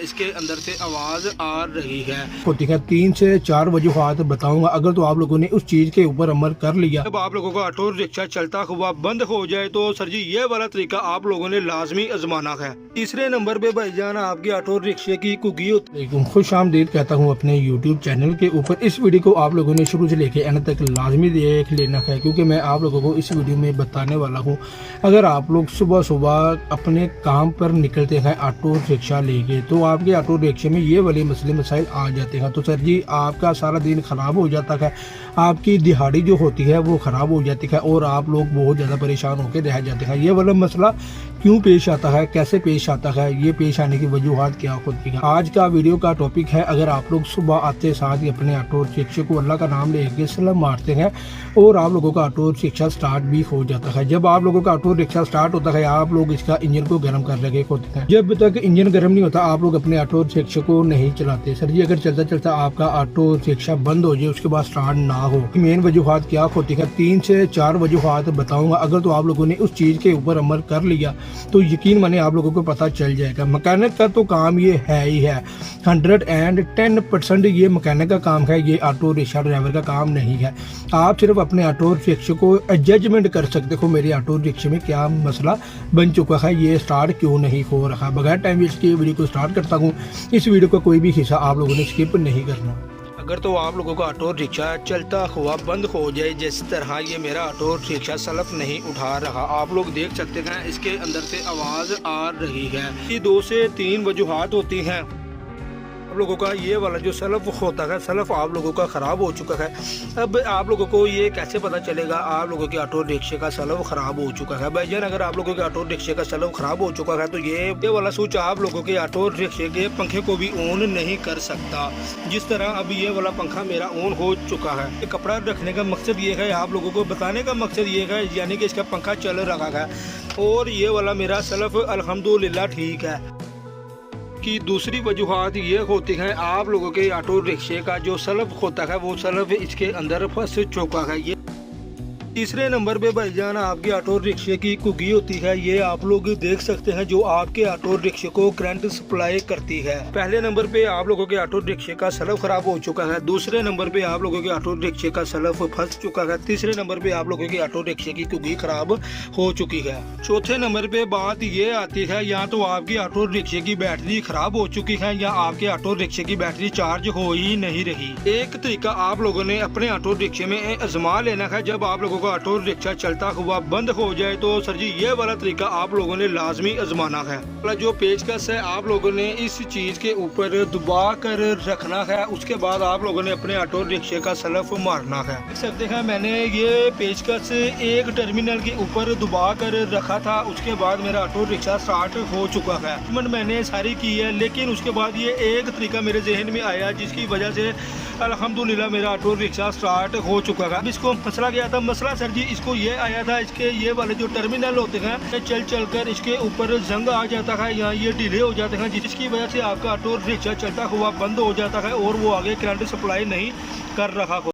इसके अंदर से आवाज आ रही है। होती है 3 से 4 वजूहात बताऊंगा। अगर तो आप लोगों ने उस चीज के ऊपर अमल कर लिया, जब आप लोगों का ऑटो रिक्शा चलता हुआ बंद हो जाए तो सर जी ये वाला तरीका आप लोगों ने लाजमी आजमाना है। तीसरे नंबर पे भाईजान आपके ऑटो रिक्शे की कुगी होती है। खुश आमदीद कहता हूँ अपने YouTube चैनल के ऊपर। इस वीडियो को आप लोगों ने शुरू से लेके एंड तक लाजमी देख लेना है, क्योंकि मैं आप लोगों को इस वीडियो में बताने वाला हूँ। अगर आप लोग सुबह सुबह अपने काम पर निकलते हैं ऑटो रिक्शा लेके, तो आपके ऑटो रिक्शे में ये वाले मसले मसाइल आ जाते हैं, तो सर जी आपका सारा दिन ख़राब हो जाता है, आपकी दिहाड़ी जो होती है वो ख़राब हो जाती है और आप लोग बहुत ज़्यादा परेशान होकर रह जाते हैं। ये वाला मसला क्यों पेश आता है, कैसे पेश आता है, ये पेश आने की वजूहात क्या होती है। आज का वीडियो का टॉपिक है, अगर आप लोग सुबह आते साथ ही अपने ऑटो रिक्शे को अल्लाह का नाम लेके सलाम मारते हैं और आप लोगों का ऑटो रिक्शा स्टार्ट भी हो जाता है। जब आप लोगों का ऑटो रिक्शा स्टार्ट होता है, आप लोग इसका इंजन को गर्म कर रखे होते हैं। जब तक इंजन गर्म नहीं होता आप लोग अपने ऑटो रिक्शे को नहीं चलाते। सर जी अगर चलता चलता आपका ऑटो रिक्शा बंद हो जाए, उसके बाद स्टार्ट ना हो, मेन वजूहात क्या होती है, 3 से 4 वजूहात बताऊंगा। अगर तो आप लोगों ने उस चीज के ऊपर अमल कर लिया तो यकीन माने आप लोगों को पता चल जाएगा। मैकेनिक का तो काम ये है ही है, 110% ये मैकेनिक का काम है, ये ऑटो रिक्शा ड्राइवर का काम नहीं है। आप सिर्फ अपने ऑटो रिक्शे को जजमेंट कर सकते हो, मेरे ऑटो रिक्शे में क्या मसला बन चुका है, ये स्टार्ट क्यों नहीं हो रहा। बगैर टाइम वेस्ट किए वीडियो को स्टार्ट करता हूँ। इस वीडियो का कोई भी हिस्सा आप लोगों ने स्किप नहीं करना। अगर तो आप लोगों का ऑटो रिक्शा चलता हुआ बंद हो जाए, जिस तरह ये मेरा ऑटो रिक्शा सलफ नहीं उठा रहा, आप लोग देख सकते हैं इसके अंदर से आवाज़ आ रही है। ये 2 से 3 वजूहात होती हैं। आप लोगों का ये वाला जो सलफ होता है, सलफ आप लोगों का ख़राब हो चुका है। अब आप लोगों को ये कैसे पता चलेगा आप लोगों के ऑटो रिक्शे का सलफ ख़राब हो चुका है। भाईजान अगर आप लोगों के ऑटो रिक्शे का सलफ ख़राब हो चुका है तो ये वाला स्विच आप लोगों के ऑटो रिक्शे के पंखे को भी ऑन नहीं कर सकता। जिस तरह अब ये वाला पंखा मेरा ऑन हो चुका है। कपड़ा रखने का मकसद ये है, आप लोगों को बताने का मकसद ये है, यानी कि इसका पंखा चल रहा है और ये वाला मेरा सलफ अल्हम्दुलिल्लाह ठीक है। की दूसरी वजूहात ये होती है, आप लोगों के ऑटो रिक्शे का जो सलफ होता है वो सलफ इसके अंदर फंस चुका है। ये तीसरे नंबर पे भाईजान आपके ऑटो रिक्शे की कुगी होती है, ये आप लोग देख सकते हैं, जो आपके ऑटो रिक्शे को करंट सप्लाई करती है। पहले नंबर पे आप लोगों के ऑटो रिक्शे का सलफ खराब हो चुका है। दूसरे नंबर पे आप लोगों के ऑटो रिक्शे का सलफ फंस चुका है। तीसरे नंबर पे आप लोगों के ऑटो रिक्शे की कुगी खराब हो चुकी है। चौथे नंबर पे बात ये आती है, या तो आपकी ऑटो रिक्शे की बैटरी खराब हो चुकी है या आपके ऑटो रिक्शे की बैटरी चार्ज हो ही नहीं रही। एक तरीका आप लोगों ने अपने ऑटो रिक्शे में आजमा लेना है। जब आप लोगों ऑटो रिक्शा चलता हुआ बंद हो जाए तो सर जी ये वाला तरीका आप लोगों ने लाजमी आजमाना है। जो पेचकस है आप लोगों ने इस चीज के ऊपर दबा कर रखना है, उसके बाद आप लोगों ने अपने ऑटो रिक्शे का सलफ मारना है। देख सकते हैं मैंने ये पेचकस एक टर्मिनल के ऊपर दबा कर रखा था, उसके बाद मेरा ऑटो रिक्शा स्टार्ट हो चुका है। मैंने सारी की है, लेकिन उसके बाद ये एक तरीका मेरे जहन में आया जिसकी वजह से अल्हम्दुलिल्लाह मेरा ऑटो रिक्शा स्टार्ट हो चुका है। इसको मसला क्या था, मसला सर जी इसको ये आया था, इसके ये वाले जो टर्मिनल होते हैं चल कर इसके ऊपर जंग आ जाता है या ये ढीले हो जाते हैं, जिसकी वजह से आपका ऑटो रिक्शा चलता हुआ बंद हो जाता है और वो आगे करंट सप्लाई नहीं कर रहा हो।